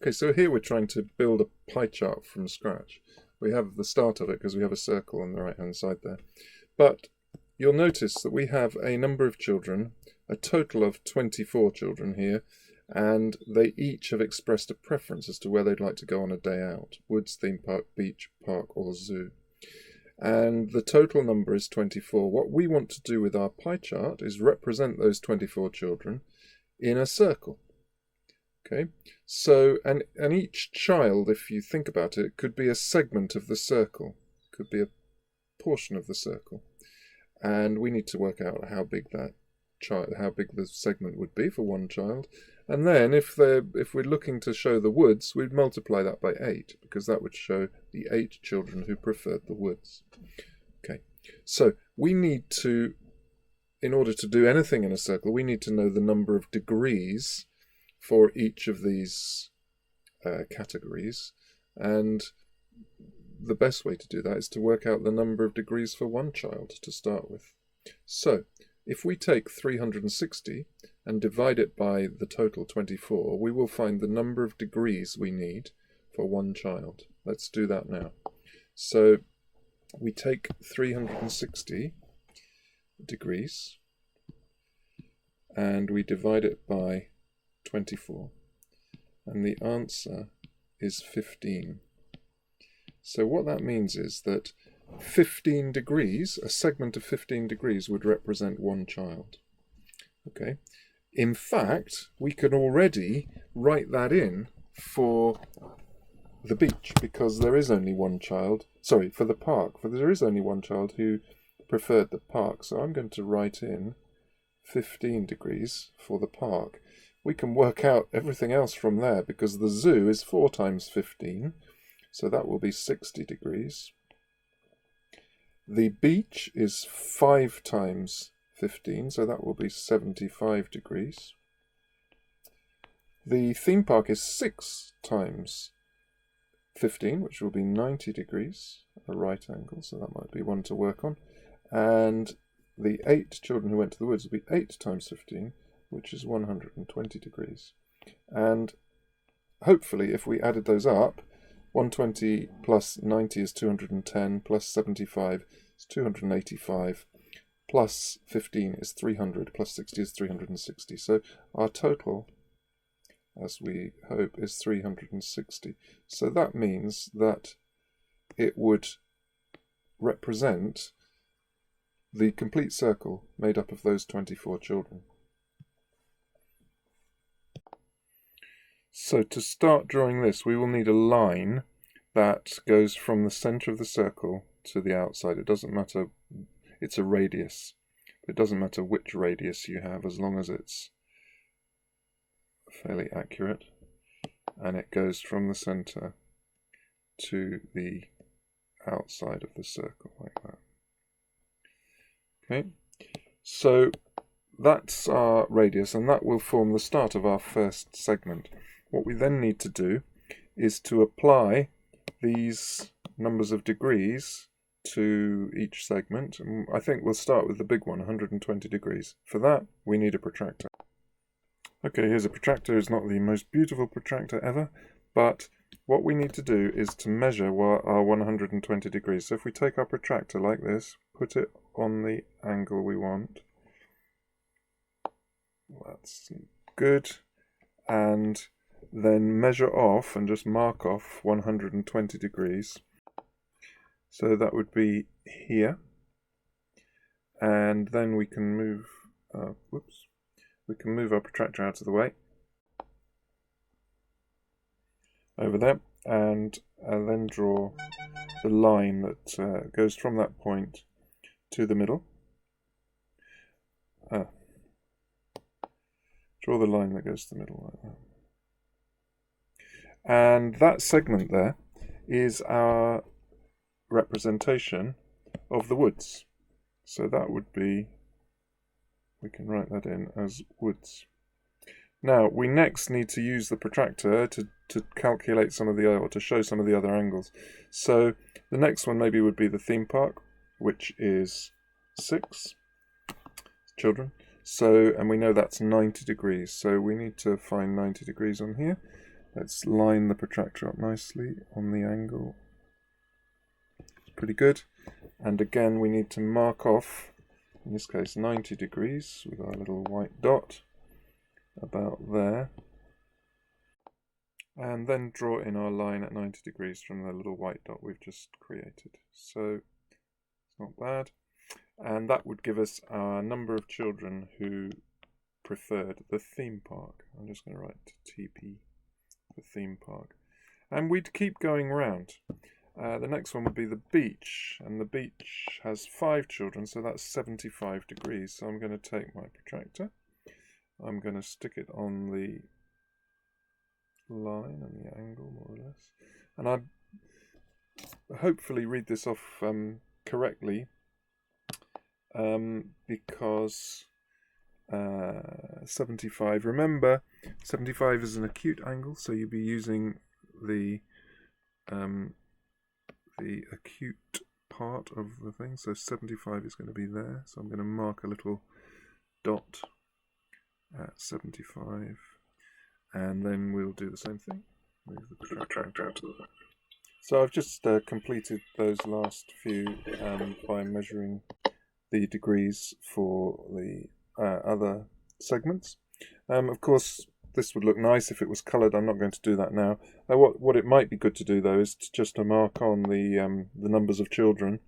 Okay, so here we're trying to build a pie chart from scratch. We have the start of it because we have a circle on the right-hand side there. But you'll notice that we have a number of children, a total of 24 children here, and they each have expressed a preference as to where they'd like to go on a day out: woods, theme park, beach, park, or zoo. And the total number is 24. What we want to do with our pie chart is represent those 24 children in a circle. Okay, so and each child, if you think about it, could be a segment of the circle, could be a portion of the circle, and we need to work out how big that child, how big the segment would be for one child, and then if we're looking to show the woods, we'd multiply that by 8 because that would show the 8 children who preferred the woods. Okay, so we need to, in order to do anything in a circle, we need to know the number of degrees for each of these categories, and the best way to do that is to work out the number of degrees for one child to start with. So if we take 360 and divide it by the total 24, we will find the number of degrees we need for one child. Let's do that now. So we take 360 degrees and we divide it by 24, and the answer is 15. So what that means is that 15 degrees, a segment of 15 degrees, would represent one child. Okay. In fact, we can already write that in for the beach, because there is only one child, sorry, for the park, for there is only one child who preferred the park. So I'm going to write in 15 degrees for the park. We can work out everything else from there, because the zoo is 4 times 15, so that will be 60 degrees. The beach is 5 times 15, so that will be 75 degrees. The theme park is 6 times 15, which will be 90 degrees, a right angle, so that might be one to work on. And the 8 children who went to the woods will be 8 times 15, which is 120 degrees. And hopefully, if we added those up, 120 plus 90 is 210, plus 75 is 285, plus 15 is 300, plus 60 is 360. So our total, as we hope, is 360. So that means that it would represent the complete circle made up of those 24 children. So to start drawing this, we will need a line that goes from the center of the circle to the outside. It doesn't matter, it's a radius. It doesn't matter which radius you have, as long as it's fairly accurate. And it goes from the center to the outside of the circle, like that. Okay, so that's our radius, and that will form the start of our first segment. What we then need to do is to apply these numbers of degrees to each segment. And I think we'll start with the big one, 120 degrees. For that, we need a protractor. Okay, here's a protractor. It's not the most beautiful protractor ever, but what we need to do is to measure our 120 degrees. So if we take our protractor like this, put it on the angle we want. That's good. And then measure off and just mark off 120 degrees. So that would be here. And then we can move, we can move our protractor out of the way. Over there. And then draw the line that goes from that point to the middle. Draw the line that goes to the middle like that. And that segment there is our representation of the woods. So that would be, we can write that in as woods. Now, we next need to use the protractor to calculate some of the, or to show some of the other angles. So the next one maybe would be the theme park, which is 6 children. So, and we know that's 90 degrees. So we need to find 90 degrees on here. Let's line the protractor up nicely on the angle. It's pretty good. And again, we need to mark off, in this case, 90 degrees with our little white dot about there. And then draw in our line at 90 degrees from the little white dot we've just created. So it's not bad. And that would give us our number of children who preferred the theme park. I'm just going to write TP for theme park. And we'd keep going round. The next one would be the beach, and the beach has 5 children, so that's 75 degrees. So I'm going to take my protractor, I'm going to stick it on the line and the angle, more or less, and I hopefully read this off correctly, because 75, remember 75 is an acute angle, so you'll be using the acute part of the thing, so 75 is going to be there, so I'm going to mark a little dot at 75, and then we'll do the same thing, move the protractor out to the back. So I've just completed those last few by measuring the degrees for the other segments. Of course, this would look nice if it was coloured. I'm not going to do that now. What it might be good to do though is just to mark on the numbers of children.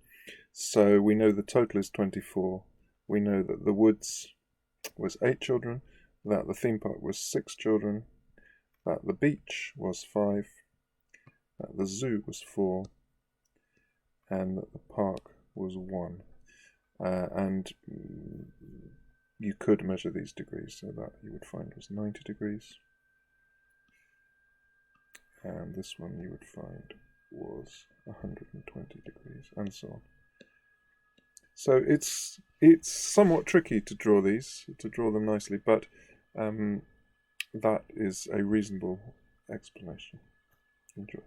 So we know the total is 24. We know that the woods was 8 children, that the theme park was 6 children, that the beach was 5, that the zoo was 4, and that the park was 1. And you could measure these degrees, so that you would find was 90 degrees. And this one you would find was 120 degrees, and so on. So it's somewhat tricky to draw these, to draw them nicely, but that is a reasonable explanation. Enjoy.